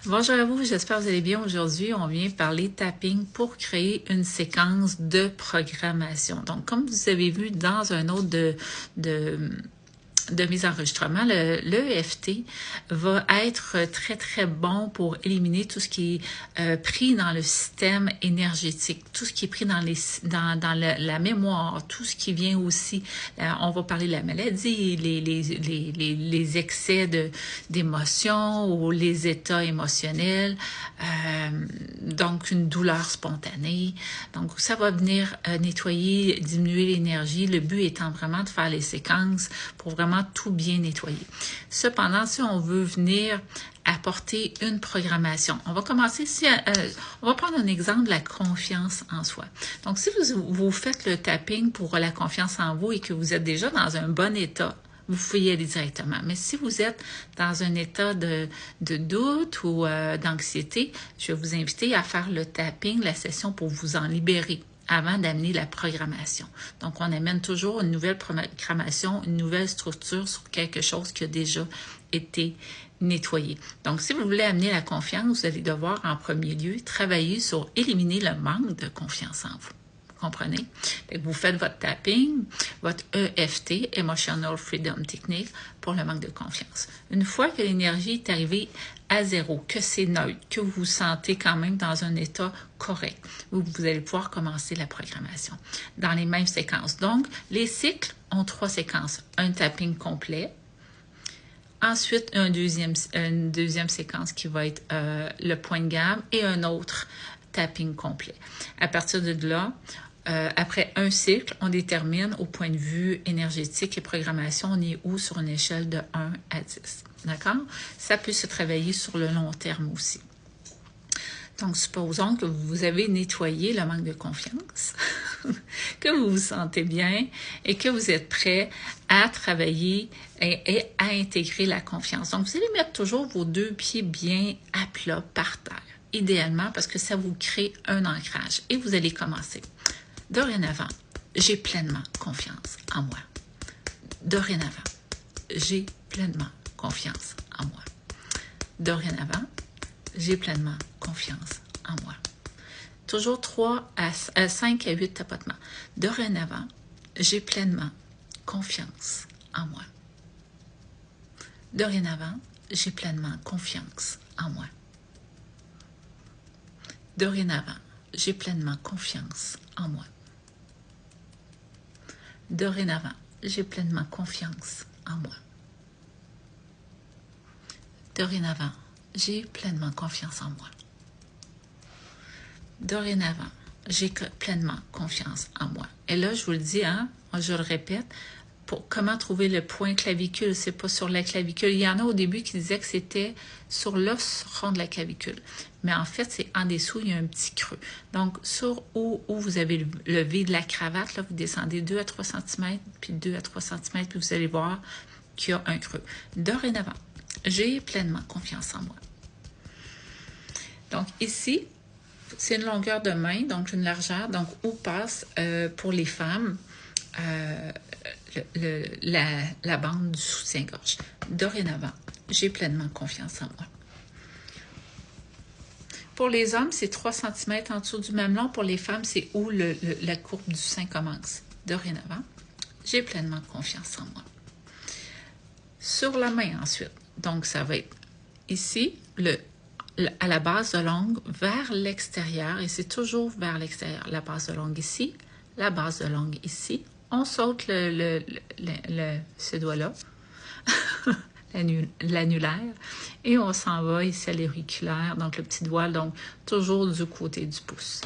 Bonjour à vous, j'espère que vous allez bien. Aujourd'hui, on vient parler tapping pour créer une séquence de programmation. Donc, comme vous avez vu dans un autre de mes enregistrements, l'EFT va être très, très bon pour éliminer tout ce qui est pris dans le système énergétique, tout ce qui est pris dans la mémoire, tout ce qui vient aussi, on va parler de la maladie, les excès d'émotions ou les états émotionnels, donc une douleur spontanée. Donc, ça va venir nettoyer, diminuer l'énergie, le but étant vraiment de faire les séquences pour vraiment tout bien nettoyer. Cependant, si on veut venir apporter une programmation, on va commencer ici, on va prendre un exemple de la confiance en soi. Donc, si vous faites le tapping pour la confiance en vous et que vous êtes déjà dans un bon état, vous pouvez y aller directement. Mais si vous êtes dans un état de doute ou d'anxiété, je vais vous inviter à faire le tapping, la session pour vous en libérer avant d'amener la programmation. Donc, on amène toujours une nouvelle programmation, une nouvelle structure sur quelque chose qui a déjà été nettoyé. Donc, si vous voulez amener la confiance, vous allez devoir en premier lieu travailler sur éliminer le manque de confiance en vous. Comprenez? Vous faites votre tapping, votre EFT, Emotional Freedom Technique, pour le manque de confiance. Une fois que l'énergie est arrivée à zéro, que c'est neutre, que vous vous sentez quand même dans un état correct, vous allez pouvoir commencer la programmation dans les mêmes séquences. Donc, les cycles ont 3 séquences. Un tapping complet, ensuite une deuxième séquence qui va être le point de gamme et un autre tapping complet. À partir de là, après un cycle, on détermine au point de vue énergétique et programmation, on est où sur une échelle de 1 à 10. D'accord? Ça peut se travailler sur le long terme aussi. Donc, supposons que vous avez nettoyé le manque de confiance, que vous vous sentez bien et que vous êtes prêt à travailler et à intégrer la confiance. Donc, vous allez mettre toujours vos 2 pieds bien à plat par terre, idéalement parce que ça vous crée un ancrage. Et vous allez commencer. Dorénavant, j'ai pleinement confiance en moi. Dorénavant, j'ai pleinement confiance en moi. Dorénavant, j'ai pleinement confiance en moi. Toujours 5 à 8 tapotements. Dorénavant, j'ai pleinement confiance en moi. Dorénavant, j'ai pleinement confiance en moi. Dorénavant, j'ai pleinement confiance en moi. Dorénavant, j'ai pleinement confiance en moi. Dorénavant, j'ai pleinement confiance en moi. Dorénavant, j'ai pleinement confiance en moi. Et là, je vous le dis, je le répète, pour comment trouver le point clavicule, c'est pas sur la clavicule. Il y en a au début qui disaient que c'était sur l'os rond de la clavicule. Mais en fait, c'est en dessous, il y a un petit creux. Donc, sur où vous avez le V de la cravate, là, vous descendez 2 à 3 cm, puis 2 à 3 cm, puis vous allez voir qu'il y a un creux. Dorénavant, j'ai pleinement confiance en moi. Donc, ici, c'est une longueur de main, donc une largeur. Donc, où passe, pour les femmes, la bande du soutien-gorge. Dorénavant, j'ai pleinement confiance en moi. Pour les hommes, c'est 3 cm en dessous du mamelon. Pour les femmes, c'est où la courbe du sein commence. Dorénavant, j'ai pleinement confiance en moi. Sur la main ensuite, donc ça va être ici, à la base de l'ongle, vers l'extérieur, et c'est toujours vers l'extérieur. La base de l'ongle ici, la base de l'ongle ici. On saute ce doigt-là, l'annulaire, et on s'en va ici à l'auriculaire, donc le petit doigt, donc toujours du côté du pouce.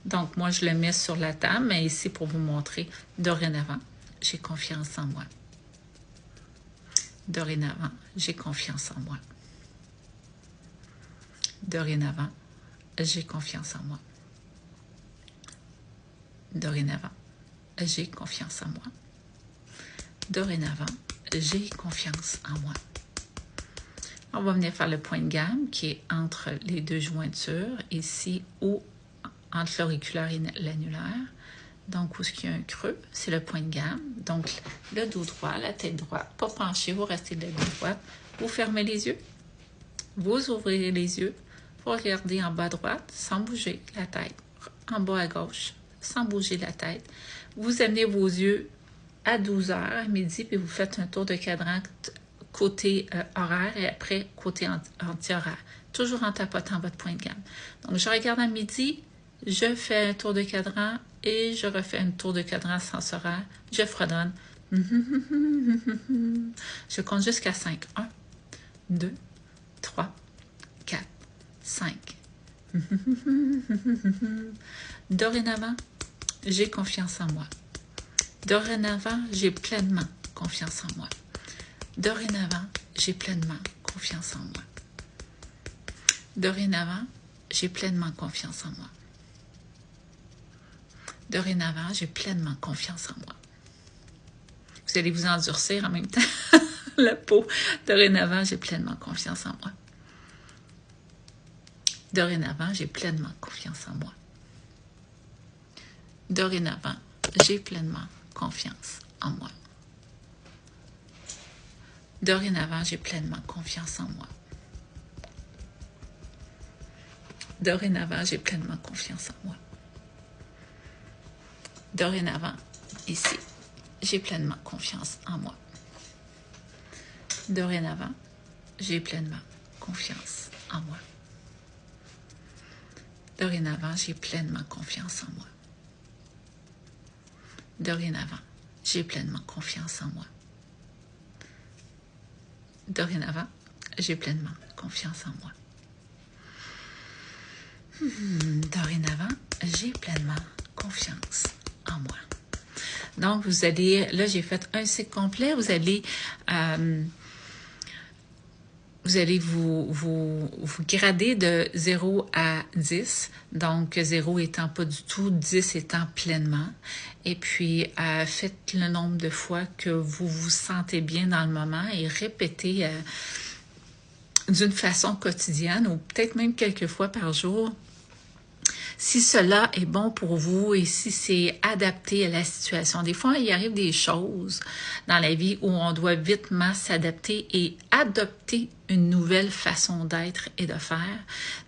Donc, moi, je le mets sur la table, mais ici, pour vous montrer, dorénavant, j'ai confiance en moi. Dorénavant, j'ai confiance en moi. Dorénavant, j'ai confiance en moi. Dorénavant, j'ai confiance en moi. Dorénavant, j'ai confiance en moi. On va venir faire le point de gamme qui est entre les 2 jointures, ici ou entre l'auriculaire et l'annulaire. Donc, où est-ce qu'il y a un creux, c'est le point de gamme. Donc, le dos droit, la tête droite, pas penché, vous restez de la dos droite. Vous fermez les yeux. vous ouvrez les yeux, vous regardez en bas à droite sans bouger la tête, en bas à gauche sans bouger la tête. Vous amenez vos yeux à 12 h à midi, puis vous faites un tour de cadran côté horaire et après côté anti-horaire, toujours en tapotant votre point de gamme. Donc, je regarde à midi, je fais un tour de cadran et je refais un tour de cadran sens horaire. Je fredonne. Je compte jusqu'à 5. 1, 2, 3, 4, 5. Dorénavant, j'ai confiance en moi. Dorénavant, j'ai pleinement confiance en moi. Dorénavant, j'ai pleinement confiance en moi. Dorénavant, j'ai pleinement confiance en moi. Dorénavant, j'ai pleinement confiance en moi. Vous allez vous endurcir en même temps la peau. Dorénavant, j'ai pleinement confiance en moi. Dorénavant, j'ai pleinement confiance en moi. Dorénavant, j'ai pleinement confiance en moi. Dorénavant, j'ai pleinement confiance en moi. Dorénavant, j'ai pleinement confiance en moi. Dorénavant, ici, j'ai pleinement confiance en moi. Dorénavant, j'ai pleinement confiance en moi. Dorénavant, j'ai pleinement confiance en moi. Dorénavant, j'ai pleinement confiance en moi. Dorénavant, j'ai pleinement confiance en moi. Dorénavant, j'ai pleinement confiance en moi. Donc, vous allez, là, j'ai fait un cycle complet. Vous allez vous grader de 0 à 10. Donc, 0 étant pas du tout, 10 étant pleinement. Et puis, faites le nombre de fois que vous vous sentez bien dans le moment et répétez d'une façon quotidienne ou peut-être même quelques fois par jour. Si cela est bon pour vous et si c'est adapté à la situation. Des fois, il arrive des choses dans la vie où on doit vitement s'adapter et adopter une nouvelle façon d'être et de faire.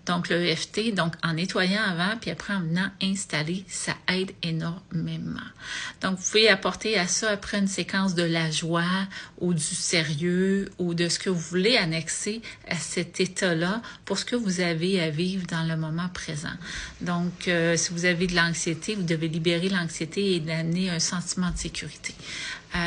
Donc, le EFT, donc en nettoyant avant, puis après en venant installer, ça aide énormément. Donc, vous pouvez apporter à ça après une séquence de la joie ou du sérieux ou de ce que vous voulez annexer à cet état-là pour ce que vous avez à vivre dans le moment présent. Donc, si vous avez de l'anxiété, vous devez libérer l'anxiété et amener un sentiment de sécurité.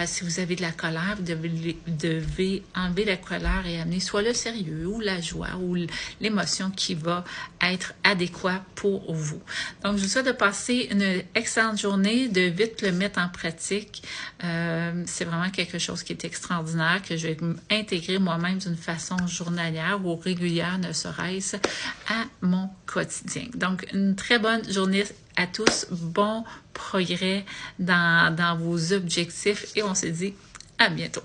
Si vous avez de la colère, vous devez enlever la colère et amener soit le sérieux ou la joie ou l'émotion qui va être adéquat pour vous. Donc, je vous souhaite de passer une excellente journée, de vite le mettre en pratique. C'est vraiment quelque chose qui est extraordinaire, que je vais intégrer moi-même d'une façon journalière ou régulière, ne serait-ce, à mon quotidien. Donc, une très bonne journée à tous, bon progrès dans vos objectifs et on se dit à bientôt.